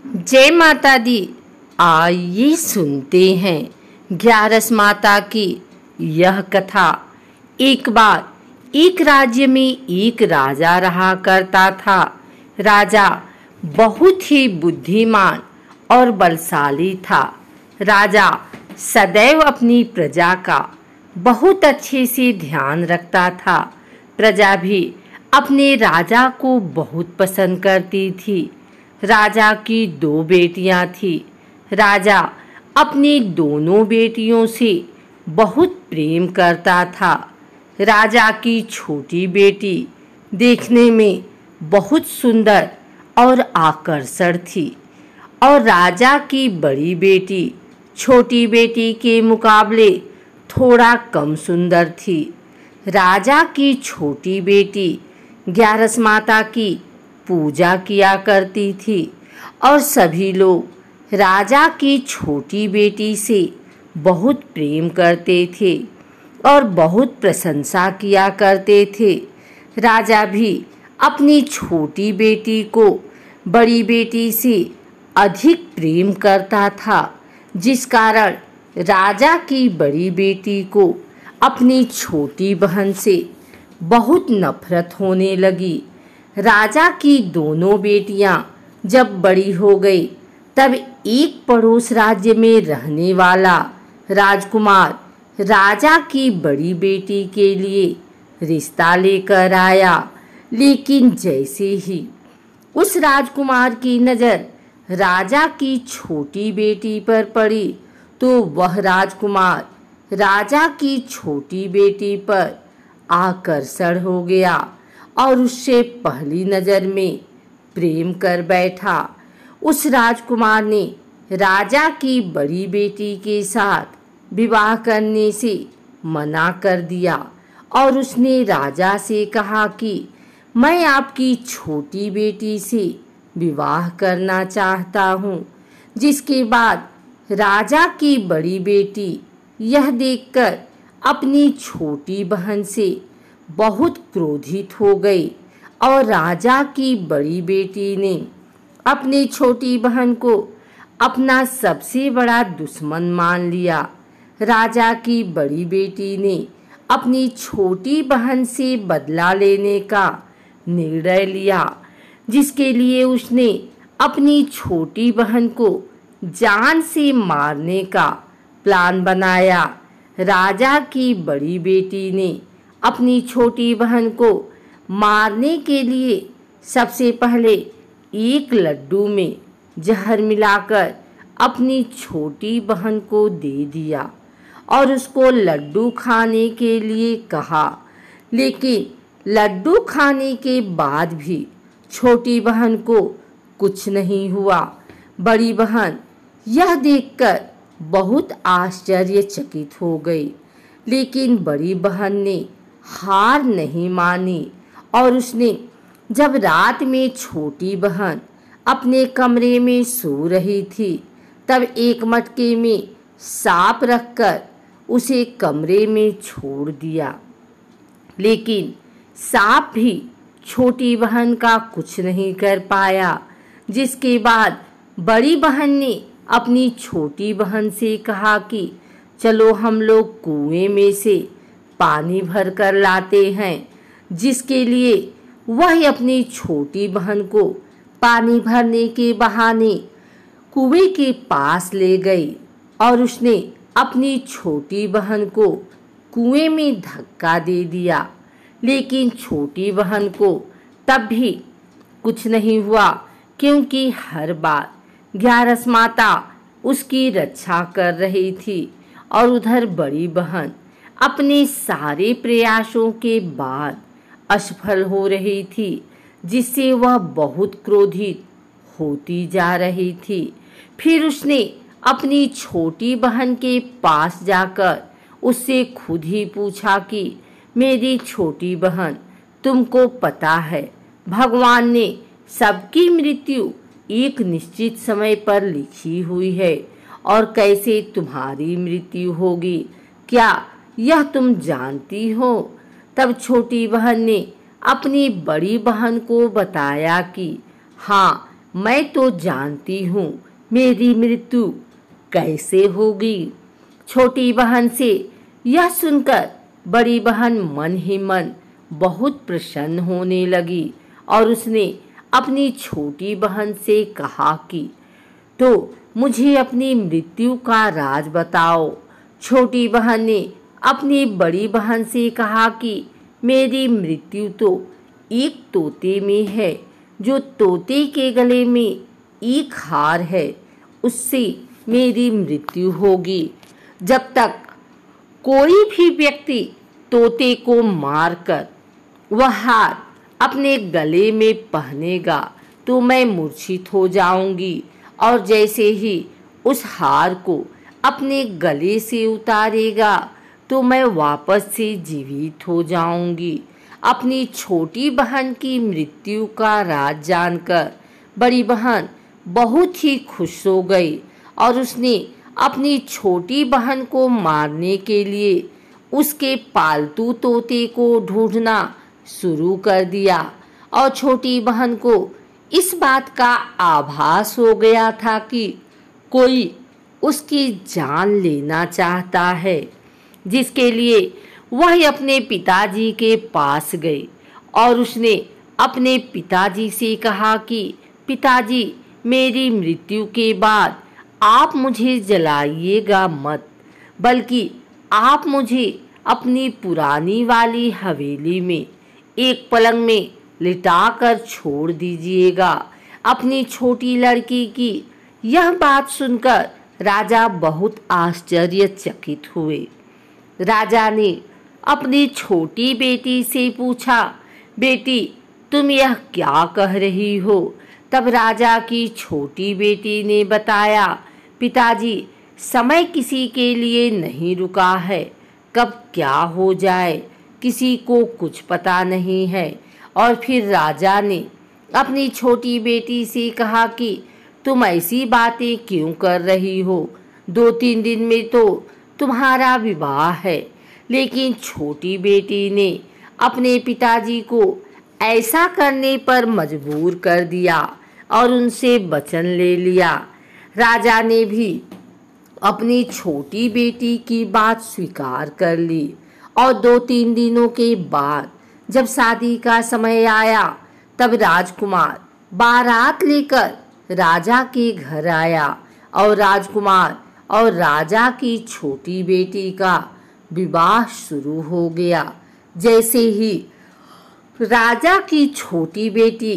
जय माता दी। आइए सुनते हैं ग्यारस माता की यह कथा। एक बार एक राज्य में एक राजा रहा करता था। राजा बहुत ही बुद्धिमान और बलशाली था। राजा सदैव अपनी प्रजा का बहुत अच्छे से ध्यान रखता था। प्रजा भी अपने राजा को बहुत पसंद करती थी। राजा की 2 बेटियां थीं। राजा अपनी दोनों बेटियों से बहुत प्रेम करता था। राजा की छोटी बेटी देखने में बहुत सुंदर और आकर्षक थी और राजा की बड़ी बेटी छोटी बेटी के मुकाबले थोड़ा कम सुंदर थी। राजा की छोटी बेटी ग्यारस माता की पूजा किया करती थी और सभी लोग राजा की छोटी बेटी से बहुत प्रेम करते थे और बहुत प्रशंसा किया करते थे। राजा भी अपनी छोटी बेटी को बड़ी बेटी से अधिक प्रेम करता था, जिस कारण राजा की बड़ी बेटी को अपनी छोटी बहन से बहुत नफरत होने लगी। राजा की दोनों बेटियां जब बड़ी हो गई तब एक पड़ोस राज्य में रहने वाला राजकुमार राजा की बड़ी बेटी के लिए रिश्ता लेकर आया। लेकिन जैसे ही उस राजकुमार की नज़र राजा की छोटी बेटी पर पड़ी तो वह राजकुमार राजा की छोटी बेटी पर आकर्षण हो गया और उससे पहली नज़र में प्रेम कर बैठा। उस राजकुमार ने राजा की बड़ी बेटी के साथ विवाह करने से मना कर दिया और उसने राजा से कहा कि मैं आपकी छोटी बेटी से विवाह करना चाहता हूँ। जिसके बाद राजा की बड़ी बेटी यह देखकर अपनी छोटी बहन से बहुत क्रोधित हो गई और राजा की बड़ी बेटी ने अपनी छोटी बहन को अपना सबसे बड़ा दुश्मन मान लिया। राजा की बड़ी बेटी ने अपनी छोटी बहन से बदला लेने का निर्णय लिया, जिसके लिए उसने अपनी छोटी बहन को जान से मारने का प्लान बनाया। राजा की बड़ी बेटी ने अपनी छोटी बहन को मारने के लिए सबसे पहले एक लड्डू में जहर मिलाकर अपनी छोटी बहन को दे दिया और उसको लड्डू खाने के लिए कहा। लेकिन लड्डू खाने के बाद भी छोटी बहन को कुछ नहीं हुआ। बड़ी बहन यह देखकर बहुत आश्चर्यचकित हो गई, लेकिन बड़ी बहन ने हार नहीं मानी और उसने जब रात में छोटी बहन अपने कमरे में सो रही थी तब एक मटके में सांप रखकर उसे कमरे में छोड़ दिया। लेकिन सांप भी छोटी बहन का कुछ नहीं कर पाया। जिसके बाद बड़ी बहन ने अपनी छोटी बहन से कहा कि चलो हम लोग कुएं में से पानी भर कर लाते हैं। जिसके लिए वह अपनी छोटी बहन को पानी भरने के बहाने कुएं के पास ले गई और उसने अपनी छोटी बहन को कुएं में धक्का दे दिया। लेकिन छोटी बहन को तब भी कुछ नहीं हुआ, क्योंकि हर बार ग्यारस माता उसकी रक्षा कर रही थी और उधर बड़ी बहन अपने सारे प्रयासों के बाद असफल हो रही थी, जिससे वह बहुत क्रोधित होती जा रही थी। फिर उसने अपनी छोटी बहन के पास जाकर उससे खुद ही पूछा कि मेरी छोटी बहन, तुमको पता है भगवान ने सबकी मृत्यु एक निश्चित समय पर लिखी हुई है और कैसे तुम्हारी मृत्यु होगी, क्या यह तुम जानती हो? तब छोटी बहन ने अपनी बड़ी बहन को बताया कि हाँ, मैं तो जानती हूँ मेरी मृत्यु कैसे होगी। छोटी बहन से यह सुनकर बड़ी बहन मन ही मन बहुत प्रसन्न होने लगी और उसने अपनी छोटी बहन से कहा कि तो मुझे अपनी मृत्यु का राज बताओ। छोटी बहन ने अपनी बड़ी बहन से कहा कि मेरी मृत्यु तो एक तोते में है, जो तोते के गले में एक हार है, उससे मेरी मृत्यु होगी। जब तक कोई भी व्यक्ति तोते को मारकर वह हार अपने गले में पहनेगा तो मैं मूर्छित हो जाऊंगी, और जैसे ही उस हार को अपने गले से उतारेगा तो मैं वापस से जीवित हो जाऊंगी। अपनी छोटी बहन की मृत्यु का राज जानकर बड़ी बहन बहुत ही खुश हो गई और उसने अपनी छोटी बहन को मारने के लिए उसके पालतू तोते को ढूंढना शुरू कर दिया। और छोटी बहन को इस बात का आभास हो गया था कि कोई उसकी जान लेना चाहता है, जिसके लिए वह अपने पिताजी के पास गई और उसने अपने पिताजी से कहा कि पिताजी, मेरी मृत्यु के बाद आप मुझे जलाइएगा मत, बल्कि आप मुझे अपनी पुरानी वाली हवेली में एक पलंग में लिटाकर छोड़ दीजिएगा। अपनी छोटी लड़की की यह बात सुनकर राजा बहुत आश्चर्यचकित हुए। राजा ने अपनी छोटी बेटी से पूछा, बेटी, तुम यह क्या कह रही हो? तब राजा की छोटी बेटी ने बताया, पिताजी, समय किसी के लिए नहीं रुका है, कब क्या हो जाए किसी को कुछ पता नहीं है। और फिर राजा ने अपनी छोटी बेटी से कहा कि तुम ऐसी बातें क्यों कर रही हो? 2-3 दिन में तो तुम्हारा विवाह है। लेकिन छोटी बेटी ने अपने पिताजी को ऐसा करने पर मजबूर कर दिया और उनसे वचन ले लिया। राजा ने भी अपनी छोटी बेटी की बात स्वीकार कर ली और 2-3 दिनों के बाद जब शादी का समय आया तब राजकुमार बारात लेकर राजा के घर आया और राजकुमार और राजा की छोटी बेटी का विवाह शुरू हो गया। जैसे ही राजा की छोटी बेटी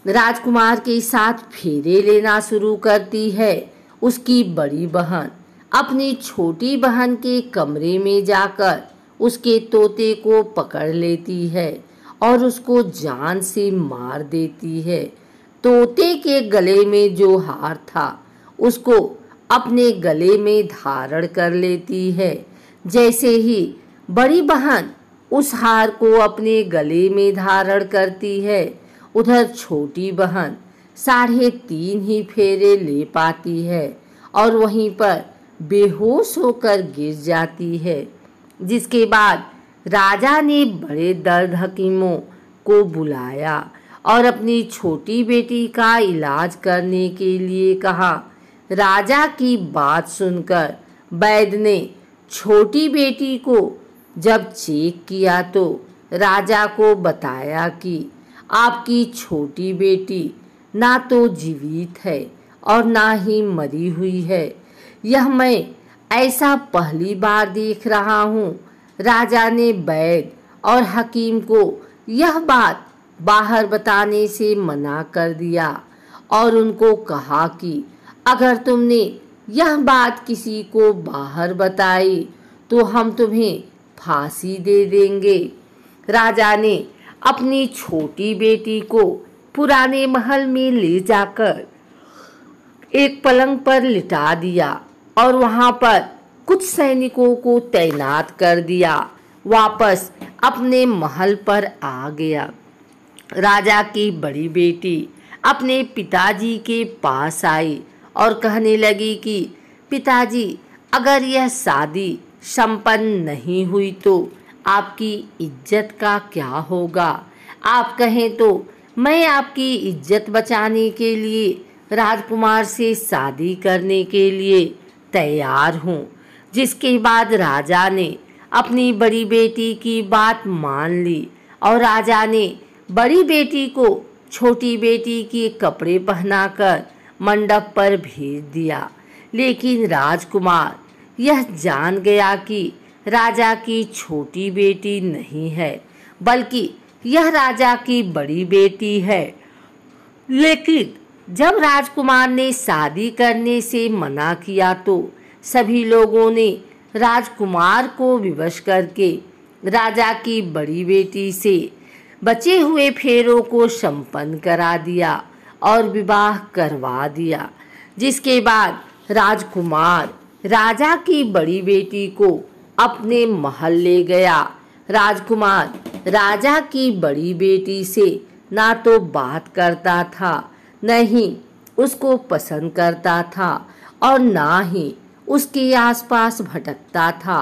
राजकुमार के साथ फेरे लेना शुरू करती है, उसकी बड़ी बहन अपनी छोटी बहन के कमरे में जाकर उसके तोते को पकड़ लेती है और उसको जान से मार देती है। तोते के गले में जो हार था उसको अपने गले में धारण कर लेती है। जैसे ही बड़ी बहन उस हार को अपने गले में धारण करती है, उधर छोटी बहन 3.5 ही फेरे ले पाती है और वहीं पर बेहोश होकर गिर जाती है। जिसके बाद राजा ने बड़े दर्द हकीमों को बुलाया और अपनी छोटी बेटी का इलाज करने के लिए कहा। राजा की बात सुनकर वैद्य ने छोटी बेटी को जब चेक किया तो राजा को बताया कि आपकी छोटी बेटी ना तो जीवित है और ना ही मरी हुई है। यह मैं ऐसा पहली बार देख रहा हूँ। राजा ने वैद्य और हकीम को यह बात बाहर बताने से मना कर दिया और उनको कहा कि अगर तुमने यह बात किसी को बाहर बताई तो हम तुम्हें फांसी दे देंगे। राजा ने अपनी छोटी बेटी को पुराने महल में ले जाकर एक पलंग पर लिटा दिया और वहां पर कुछ सैनिकों को तैनात कर दिया। वापस अपने महल पर आ गया। राजा की बड़ी बेटी अपने पिताजी के पास आई और कहने लगी कि पिताजी, अगर यह शादी संपन्न नहीं हुई तो आपकी इज्जत का क्या होगा? आप कहें तो मैं आपकी इज्जत बचाने के लिए राजकुमार से शादी करने के लिए तैयार हूँ। जिसके बाद राजा ने अपनी बड़ी बेटी की बात मान ली और राजा ने बड़ी बेटी को छोटी बेटी के कपड़े पहनाकर मंडप पर भेज दिया। लेकिन राजकुमार यह जान गया कि राजा की छोटी बेटी नहीं है, बल्कि यह राजा की बड़ी बेटी है। लेकिन जब राजकुमार ने शादी करने से मना किया तो सभी लोगों ने राजकुमार को विवश करके राजा की बड़ी बेटी से बचे हुए फेरों को संपन्न करा दिया और विवाह करवा दिया। जिसके बाद राजकुमार राजा की बड़ी बेटी को अपने महल ले गया। राजकुमार राजा की बड़ी बेटी से ना तो बात करता था, न ही उसको पसंद करता था और ना ही उसके आसपास भटकता था।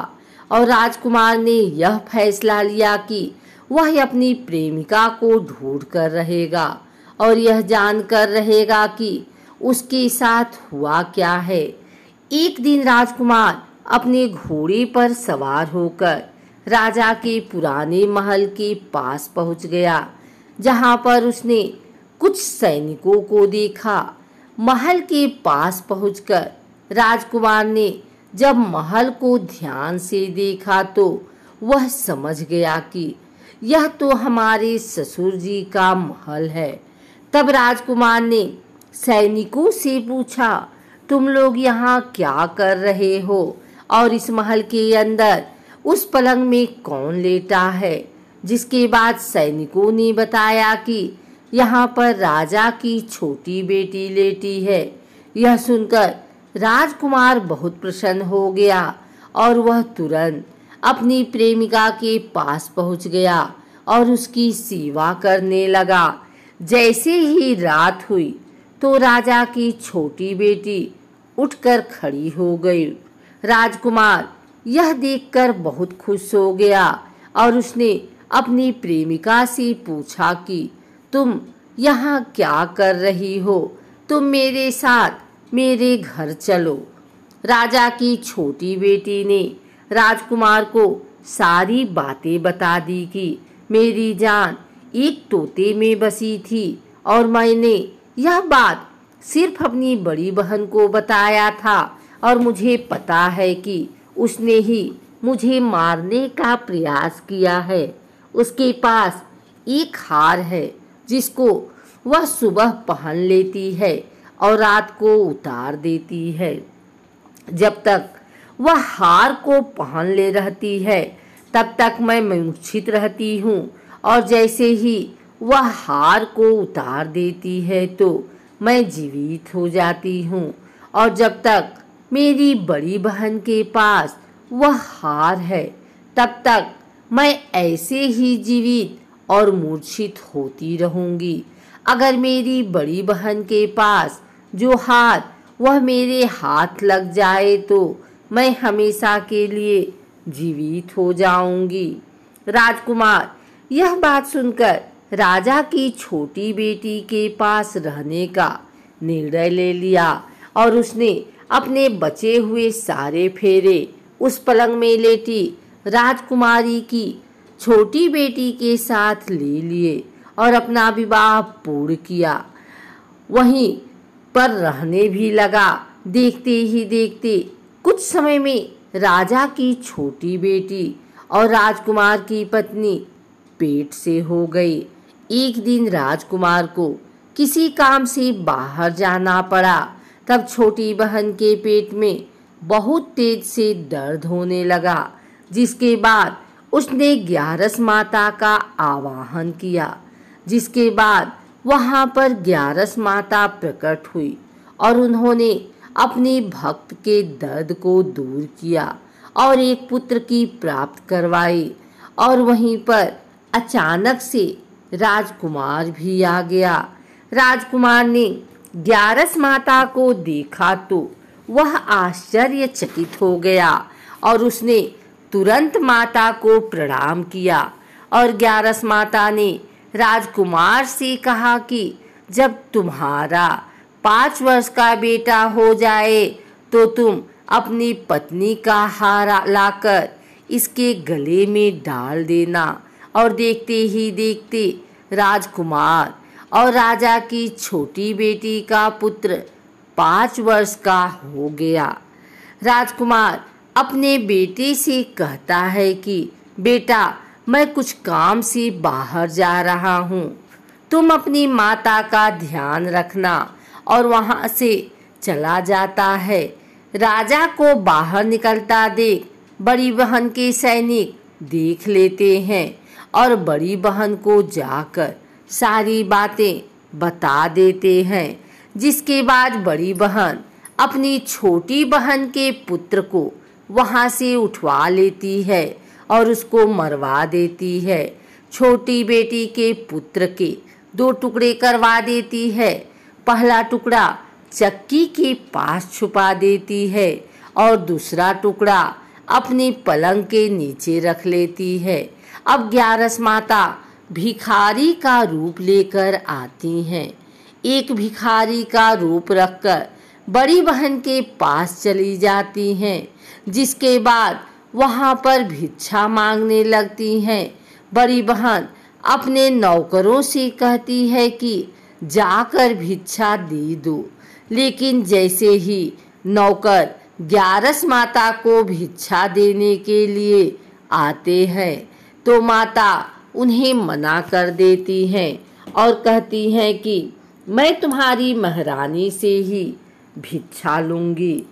और राजकुमार ने यह फैसला लिया कि वह अपनी प्रेमिका को ढूंढ कर रहेगा और यह जानकर रहेगा कि उसके साथ हुआ क्या है। एक दिन राजकुमार अपने घोड़े पर सवार होकर राजा के पुराने महल के पास पहुंच गया, जहां पर उसने कुछ सैनिकों को देखा। महल के पास पहुंचकर राजकुमार ने जब महल को ध्यान से देखा तो वह समझ गया कि यह तो हमारे ससुर जी का महल है। तब राजकुमार ने सैनिकों से पूछा, तुम लोग यहाँ क्या कर रहे हो और इस महल के अंदर उस पलंग में कौन लेटा है? जिसके बाद सैनिकों ने बताया कि यहाँ पर राजा की छोटी बेटी लेटी है। यह सुनकर राजकुमार बहुत प्रसन्न हो गया और वह तुरंत अपनी प्रेमिका के पास पहुंच गया और उसकी सेवा करने लगा। जैसे ही रात हुई तो राजा की छोटी बेटी उठकर खड़ी हो गई। राजकुमार यह देखकर बहुत खुश हो गया और उसने अपनी प्रेमिका से पूछा कि तुम यहाँ क्या कर रही हो? तुम मेरे साथ मेरे घर चलो। राजा की छोटी बेटी ने राजकुमार को सारी बातें बता दी कि मेरी जान एक तोते में बसी थी और मैंने यह बात सिर्फ अपनी बड़ी बहन को बताया था और मुझे पता है कि उसने ही मुझे मारने का प्रयास किया है। उसके पास एक हार है जिसको वह सुबह पहन लेती है और रात को उतार देती है। जब तक वह हार को पहन ले रहती है तब तक मैं मूर्छित रहती हूँ और जैसे ही वह हार को उतार देती है तो मैं जीवित हो जाती हूँ। और जब तक मेरी बड़ी बहन के पास वह हार है तब तक मैं ऐसे ही जीवित और मूर्छित होती रहूँगी। अगर मेरी बड़ी बहन के पास जो हार वह मेरे हाथ लग जाए तो मैं हमेशा के लिए जीवित हो जाऊंगी। राजकुमार यह बात सुनकर राजा की छोटी बेटी के पास रहने का निर्णय ले लिया और उसने अपने बचे हुए सारे फेरे उस पलंग में लेटी राजकुमारी की छोटी बेटी के साथ ले लिए और अपना विवाह पूर्ण किया। वहीं पर रहने भी लगा। देखते ही देखते कुछ समय में राजा की छोटी बेटी और राजकुमार की पत्नी पेट से हो गई। एक दिन राजकुमार को किसी काम से बाहर जाना पड़ा। तब छोटी बहन के पेट में बहुत तेज से दर्द होने लगा, जिसके बाद उसने ग्यारस माता का आवाहन किया। जिसके बाद वहां पर ग्यारस माता प्रकट हुई और उन्होंने अपने भक्त के दर्द को दूर किया और एक पुत्र की प्राप्त करवाई। और वहीं पर अचानक से राजकुमार भी आ गया। राजकुमार ने ग्यारस माता को देखा तो वह आश्चर्यचकित हो गया और उसने तुरंत माता को प्रणाम किया और ग्यारस माता ने राजकुमार से कहा कि जब तुम्हारा 5 वर्ष का बेटा हो जाए तो तुम अपनी पत्नी का हार लाकर इसके गले में डाल देना। और देखते ही देखते राजकुमार और राजा की छोटी बेटी का पुत्र 5 वर्ष का हो गया। राजकुमार अपने बेटे से कहता है कि बेटा, मैं कुछ काम से बाहर जा रहा हूँ, तुम अपनी माता का ध्यान रखना। और वहाँ से चला जाता है। राजा को बाहर निकलता देख बड़ी बहन के सैनिक देख लेते हैं और बड़ी बहन को जाकर सारी बातें बता देते हैं। जिसके बाद बड़ी बहन अपनी छोटी बहन के पुत्र को वहाँ से उठवा लेती है और उसको मरवा देती है। छोटी बेटी के पुत्र के 2 टुकड़े करवा देती है। पहला टुकड़ा चक्की के पास छुपा देती है और दूसरा टुकड़ा अपनी पलंग के नीचे रख लेती है। अब 11 माता भिखारी का रूप लेकर आती हैं। एक भिखारी का रूप रखकर बड़ी बहन के पास चली जाती हैं। जिसके बाद वहाँ पर भिक्षा मांगने लगती हैं। बड़ी बहन अपने नौकरों से कहती है कि जाकर भिक्षा दे दो। लेकिन जैसे ही नौकर 11 माता को भिक्षा देने के लिए आते हैं तो माता उन्हें मना कर देती हैं और कहती हैं कि मैं तुम्हारी महारानी से ही भिक्षा लूँगी।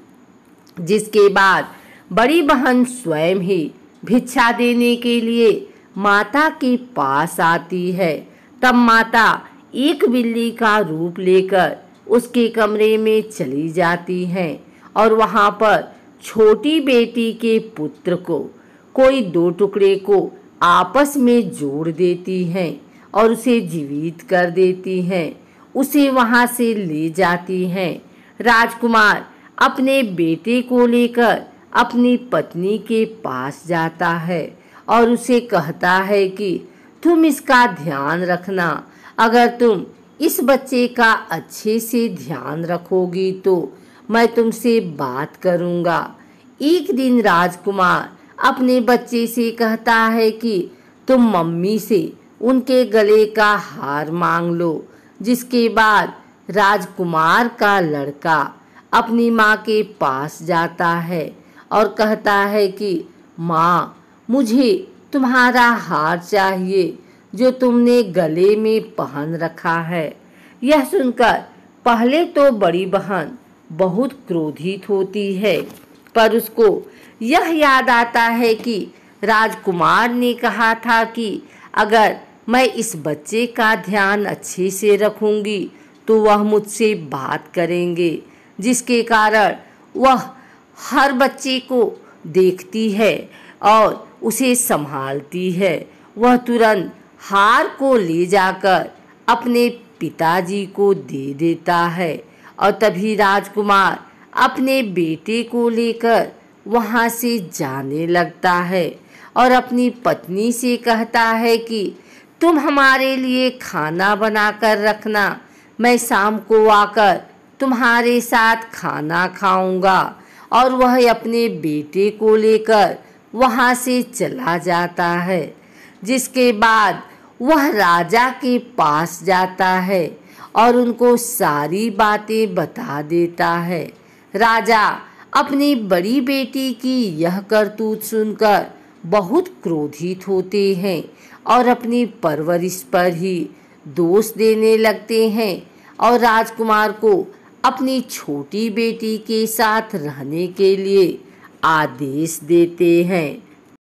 जिसके बाद बड़ी बहन स्वयं ही भिक्षा देने के लिए माता के पास आती है। तब माता एक बिल्ली का रूप लेकर उसके कमरे में चली जाती हैं और वहाँ पर छोटी बेटी के पुत्र को कोई 2 टुकड़े को आपस में जोड़ देती हैं और उसे जीवित कर देती हैं। उसे वहाँ से ले जाती हैं। राजकुमार अपने बेटे को लेकर अपनी पत्नी के पास जाता है और उसे कहता है कि तुम इसका ध्यान रखना। अगर तुम इस बच्चे का अच्छे से ध्यान रखोगी तो मैं तुमसे बात करूँगा। एक दिन राजकुमार अपने बच्चे से कहता है कि तुम मम्मी से उनके गले का हार मांग लो। जिसके बाद राजकुमार का लड़का अपनी माँ के पास जाता है और कहता है कि माँ, मुझे तुम्हारा हार चाहिए जो तुमने गले में पहन रखा है। यह सुनकर पहले तो बड़ी बहन बहुत क्रोधित होती है, पर उसको यह याद आता है कि राजकुमार ने कहा था कि अगर मैं इस बच्चे का ध्यान अच्छे से रखूंगी तो वह मुझसे बात करेंगे। जिसके कारण वह हर बच्चे को देखती है और उसे संभालती है। वह तुरंत हार को ले जाकर अपने पिताजी को दे देता है और तभी राजकुमार अपने बेटे को लेकर वहाँ से जाने लगता है और अपनी पत्नी से कहता है कि तुम हमारे लिए खाना बनाकर रखना, मैं शाम को आकर तुम्हारे साथ खाना खाऊंगा। और वह अपने बेटे को लेकर वहाँ से चला जाता है। जिसके बाद वह राजा के पास जाता है और उनको सारी बातें बता देता है। राजा अपनी बड़ी बेटी की यह करतूत सुनकर बहुत क्रोधित होते हैं और अपनी परवरिश पर ही दोष देने लगते हैं और राजकुमार को अपनी छोटी बेटी के साथ रहने के लिए आदेश देते हैं।